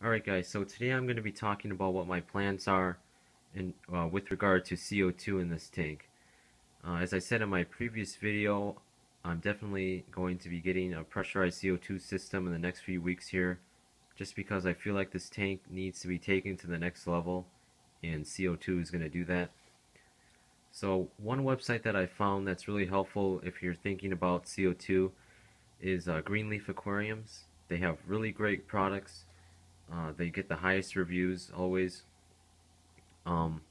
Alright guys, so today I'm going to be talking about what my plans are with regard to CO2 in this tank. As I said in my previous video, I'm definitely going to be getting a pressurized CO2 system in the next few weeks here, just because I feel like this tank needs to be taken to the next level, and CO2 is going to do that. So one website that I found that's really helpful if you're thinking about CO2 is Leaf Aquariums. They have really great products. They get the highest reviews always. Um,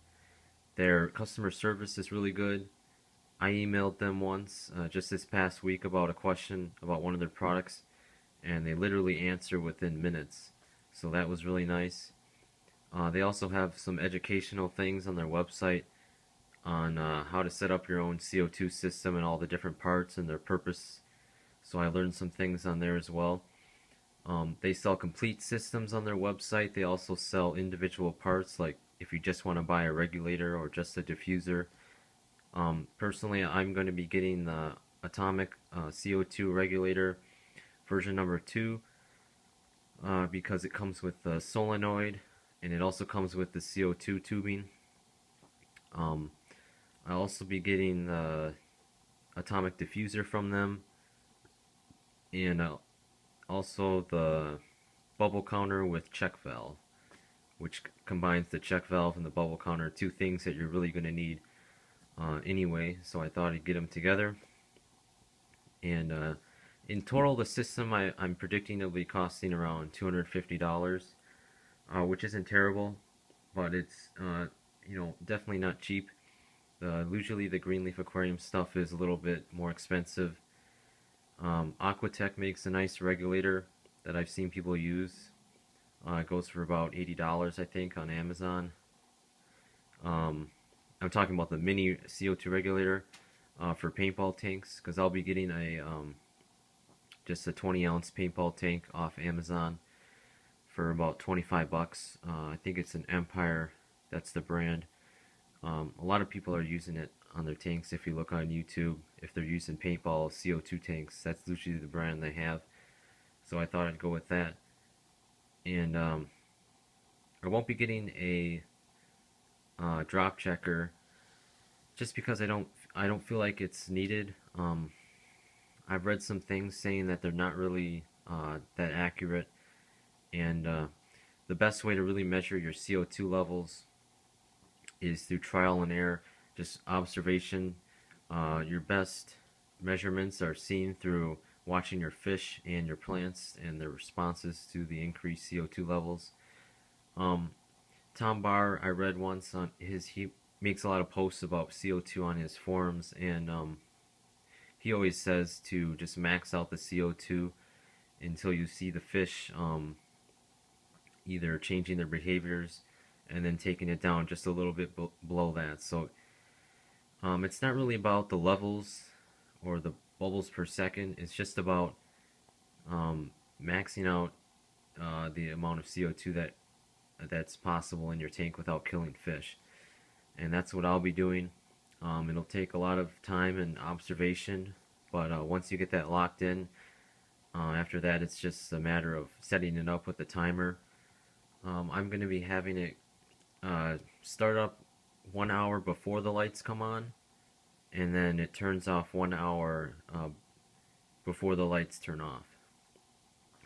their customer service is really good. I emailed them once just this past week about a question about one of their products, and they literally answer within minutes. So that was really nice. They also have some educational things on their website on how to set up your own CO2 system and all the different parts and their purpose. So I learned some things on there as well. They sell complete systems on their website. They also sell individual parts, like if you just want to buy a regulator or just a diffuser. Personally, I'm going to be getting the atomic CO2 regulator version number 2 because it comes with the solenoid and it also comes with the CO2 tubing. I'll also be getting the atomic diffuser from them, and also the bubble counter with check valve, which combines the check valve and the bubble counter, two things that you're really going to need anyway, so I thought I'd get them together. And in total, the system I'm predicting will be costing around $250, which isn't terrible, but it's definitely not cheap. Usually the Greenleaf Aquarium stuff is a little bit more expensive. Aquatech makes a nice regulator that I've seen people use. It goes for about $80, I think, on Amazon. I'm talking about the mini CO2 regulator for paintball tanks, because I'll be getting a just a 20-ounce paintball tank off Amazon for about 25 bucks. I think it's an Empire. That's the brand. A lot of people are using it on their tanks. If you look on YouTube, if they're using paintball CO2 tanks, that's usually the brand they have. So I thought I'd go with that. And I won't be getting a drop checker just because I don't feel like it's needed. I've read some things saying that they're not really that accurate, and the best way to really measure your CO2 levels is through trial and error, just observation. Your best measurements are seen through watching your fish and your plants and their responses to the increased CO2 levels. Tom Barr, I read once on he makes a lot of posts about CO2 on his forums, and he always says to just max out the CO2 until you see the fish either changing their behaviors and then taking it down just a little bit below that. So it's not really about the levels or the bubbles per second. It's just about maxing out the amount of CO2 that's possible in your tank without killing fish. And that's what I'll be doing. It'll take a lot of time and observation, but once you get that locked in, after that it's just a matter of setting it up with the timer. I'm going to be having it start up 1 hour before the lights come on, and then it turns off 1 hour before the lights turn off.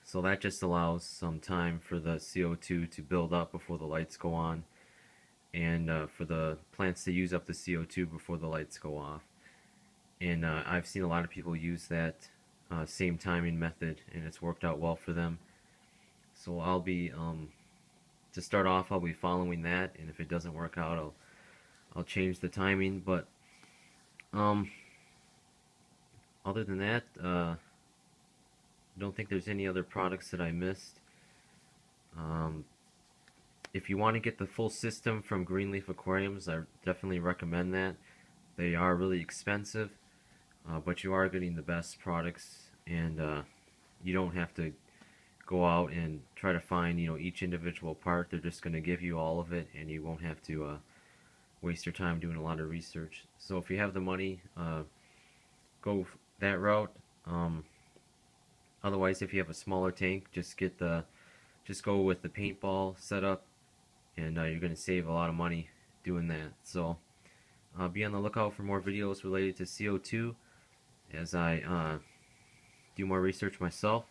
So that just allows some time for the CO2 to build up before the lights go on, and for the plants to use up the CO2 before the lights go off. And I've seen a lot of people use that same timing method, and it's worked out well for them. So I'll be to start off, I'll be following that, and if it doesn't work out, I'll change the timing. But other than that, I don't think there's any other products that I missed. If you want to get the full system from Greenleaf Aquariums, I definitely recommend that. They are really expensive, but you are getting the best products, and you don't have to go out and try to find each individual part. They're just going to give you all of it, and you won't have to waste your time doing a lot of research. So if you have the money, go that route. Otherwise, if you have a smaller tank, just get the just go with the paintball setup, and you're going to save a lot of money doing that. So be on the lookout for more videos related to CO2 as I do more research myself.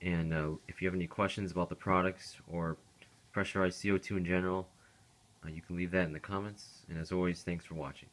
And if you have any questions about the products or pressurized CO2 in general, you can leave that in the comments. And as always, thanks for watching.